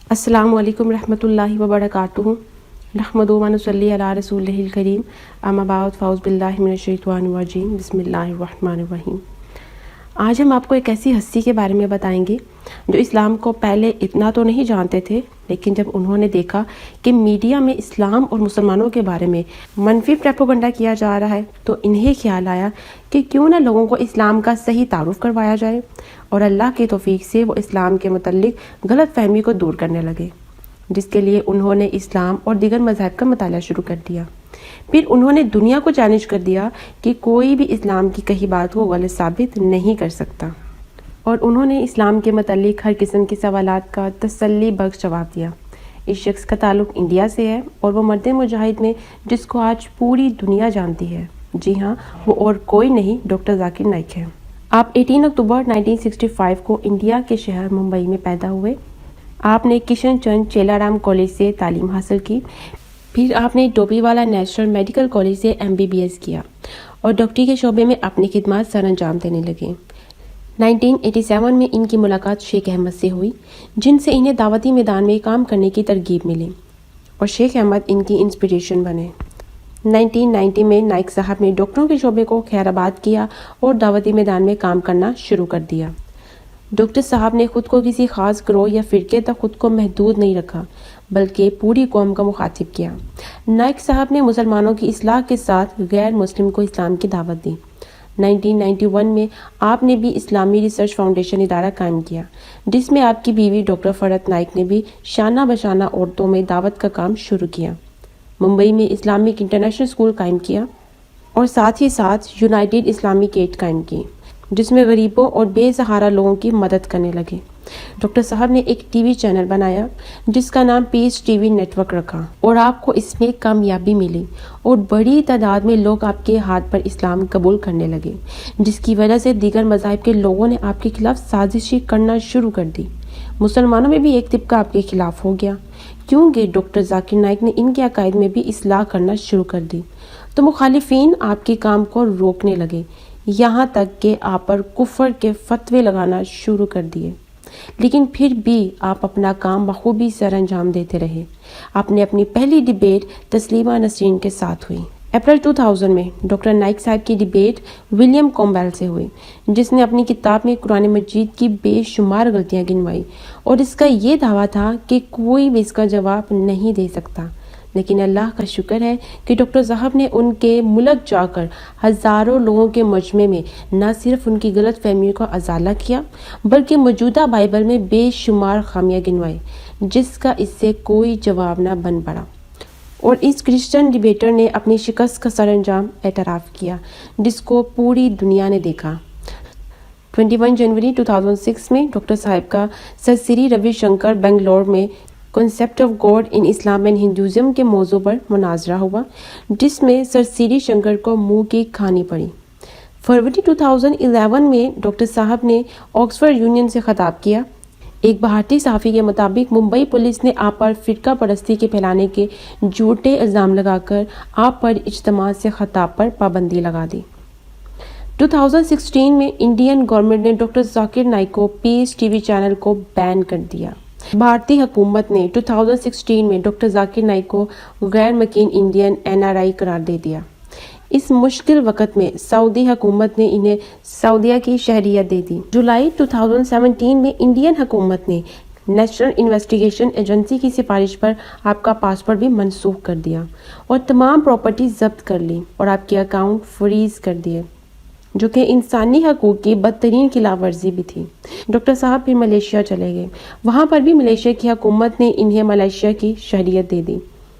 السلام علیکم رحمۃ اللہ وبرکاتہ۔ نحمدہ و نصلی علی رسولہ الکریم، اما بعد فاعوذ باللہ من الشیطان الرجیم، بسم اللہ الرحمن الرحیم۔ آج ہم آپ کو ایک ایسی ہستی کے بارے میں بتائیں گے جو اسلام کو پہلے اتنا تو نہیں جانتے تھے، لیکن جب انہوں نے دیکھا کہ میڈیا میں اسلام اور مسلمانوں کے بارے میں منفی پروپیگنڈا کیا جا رہا ہے تو انہیں خیال آیا کہ کیوں نہ لوگوں کو اسلام کا صحیح تعارف کروایا جائے، اور اللہ کی توفیق سے وہ اسلام کے متعلق غلط فہمی کو دور کرنے لگے، جس کے لیے انہوں نے اسلام اور دیگر مذاہب کا مطالعہ شروع کر دیا۔ پھر انہوں نے دنیا کو چیلنج کر دیا کہ کوئی بھی اسلام کی کہی بات کو غلط ثابت نہیں کر سکتا، اور انہوں نے اسلام کے متعلق ہر قسم کے سوالات کا تسلی بخش جواب دیا۔ اس شخص کا تعلق انڈیا سے ہے اور وہ مرد مجاہد میں جس کو آج پوری دنیا جانتی ہے، جی ہاں، وہ اور کوئی نہیں، ڈاکٹر ذاکر نائک ہے۔ آپ 18 اکتوبر 1965 کو انڈیا کے شہر ممبئی میں پیدا ہوئے۔ آپ نے کشن چند چیلارام کالج سے تعلیم حاصل کی، پھر آپ نے ڈوبی والا نیشنل میڈیکل کالج سے MBBS کیا اور ڈاکٹری کے شعبے میں اپنی خدمات سر انجام دینے لگے۔ 1987 میں ان کی ملاقات شیخ احمد سے ہوئی، جن سے انہیں دعوتی میدان میں کام کرنے کی ترغیب ملی اور شیخ احمد ان کی انسپریشن بنے۔ 1990 میں نائک صاحب نے ڈاکٹروں کے شعبے کو خیر آباد کیا اور دعوتی میدان میں کام کرنا شروع کر دیا۔ ڈاکٹر صاحب نے خود کو کسی خاص گروہ یا فرقے تک خود کو محدود نہیں رکھا، بلکہ پوری قوم کا مخاطب کیا۔ نائک صاحب نے مسلمانوں کی اصلاح کے ساتھ غیر مسلم کو اسلام کی دعوت دی۔ 1991 میں آپ نے بھی اسلامی ریسرچ فاؤنڈیشن ادارہ قائم کیا، جس میں آپ کی بیوی ڈاکٹر فرحت نائک نے بھی شانہ بشانہ عورتوں میں دعوت کا کام شروع کیا۔ ممبئی میں اسلامک انٹرنیشنل اسکول قائم کیا اور ساتھ ہی ساتھ یونائٹڈ اسلامک ایڈ قائم کی، جس میں غریبوں اور بے سہارا لوگوں کی مدد کرنے لگے۔ ڈاکٹر صاحب نے ایک ٹی وی چینل بنایا جس کا نام پیس ٹی وی نیٹ ورک رکھا، اور آپ کو اس میں کامیابی ملی اور بڑی تعداد میں لوگ آپ کے ہاتھ پر اسلام قبول کرنے لگے، جس کی وجہ سے دیگر مذاہب کے لوگوں نے آپ کے خلاف سازشیں کرنا شروع کر دی۔ مسلمانوں میں بھی ایک طبقہ آپ کے خلاف ہو گیا، کیونکہ ڈاکٹر ذاکر نائک نے ان کے عقائد میں بھی اصلاح کرنا شروع کر دی، تو مخالفین آپ کے کام کو روکنے لگے، یہاں تک کہ آپ پر کفر کے فتوے لگانا شروع کر دیے۔ لیکن پھر بھی آپ اپنا کام بخوبی سر انجام دیتے رہے۔ آپ نے اپنی پہلی ڈیبیٹ تسلیمہ نسرین کے ساتھ ہوئی۔ اپریل 2000 میں ڈاکٹر نائک صاحب کی ڈیبیٹ ولیم کومبیل سے ہوئی، جس نے اپنی کتاب میں قرآن مجید کی بے شمار غلطیاں گنوائی، اور اس کا یہ دعویٰ تھا کہ کوئی بھی اس کا جواب نہیں دے سکتا۔ لیکن اللہ کا شکر ہے کہ ڈاکٹر صاحب نے ان کے ملک جا کر ہزاروں لوگوں کے مجمع میں نہ صرف ان کی غلط فہمیوں کا ازالہ کیا، بلکہ موجودہ بائبل میں بے شمار خامیاں گنوائی، جس کا اس سے کوئی جواب نہ بن پڑا، اور اس کرسچن ڈیبیٹر نے اپنی شکست کا سر انجام اعتراف کیا، جس کو پوری دنیا نے دیکھا۔ 21 جنوری 2006 میں ڈاکٹر صاحب کا سر سری روی شنکر بنگلور میں concept of God in Islam and Hinduism کے موضوع پر مناظرہ ہوا، جس میں سر سری شنکر کو منہ کی کھانی پڑی۔ فروری 2011 میں ڈاکٹر صاحب نے آکسفورڈ یونین سے خطاب کیا۔ ایک بھارتی صحافی کے مطابق ممبئی پولیس نے آپ پر فرقہ پرستی کے پھیلانے کے جھوٹے الزام لگا کر آپ پر اجتماع سے خطاب پر پابندی لگا دی۔ 2016 میں انڈین گورنمنٹ نے ڈاکٹر ذاکر نائک کو پیس ٹی وی چینل کو بین کر دیا۔ بھارتی حکومت نے 2016 میں ڈاکٹر ذاکر نائک کو غیر مکین انڈین NRI قرار دے دیا۔ اس مشکل وقت میں سعودی حکومت نے انہیں سعودیہ کی شہریت دے دی۔ جولائی 2017 میں انڈین حکومت نے نیشنل انویسٹیگیشن ایجنسی کی سفارش پر آپ کا پاسپورٹ بھی منسوخ کر دیا اور تمام پراپرٹی ضبط کر لی اور آپ کے اکاؤنٹ فریز کر دیے، جو کہ انسانی حقوق کی بدترین خلاف ورزی بھی تھی۔ ڈاکٹر صاحب پھر ملیشیا چلے گئے، وہاں پر بھی ملیشیا کی حکومت نے انہیں ملیشیا کی شہریت دے دی،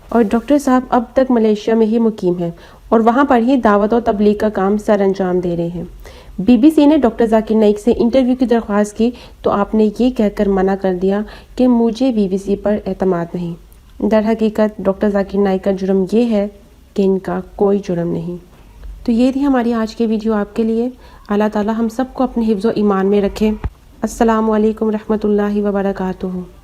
اور ڈاکٹر صاحب اب تک ملیشیا میں ہی مقیم ہیں اور وہاں پر ہی دعوت و تبلیغ کا کام سر انجام دے رہے ہیں۔ BBC نے ڈاکٹر ذاکر نائک سے انٹرویو کی درخواست کی تو آپ نے یہ کہہ کر منع کر دیا کہ مجھے BBC پر اعتماد نہیں۔ در حقیقت ڈاکٹر ذاکر نائک کا جرم یہ ہے کہ ان کا کوئی جرم نہیں۔ تو یہ تھی ہماری آج کی ویڈیو آپ کے لیے۔ اللہ تعالی ہم سب کو اپنے حفظ و ایمان میں رکھے۔ السلام علیکم رحمۃ اللہ وبرکاتہ۔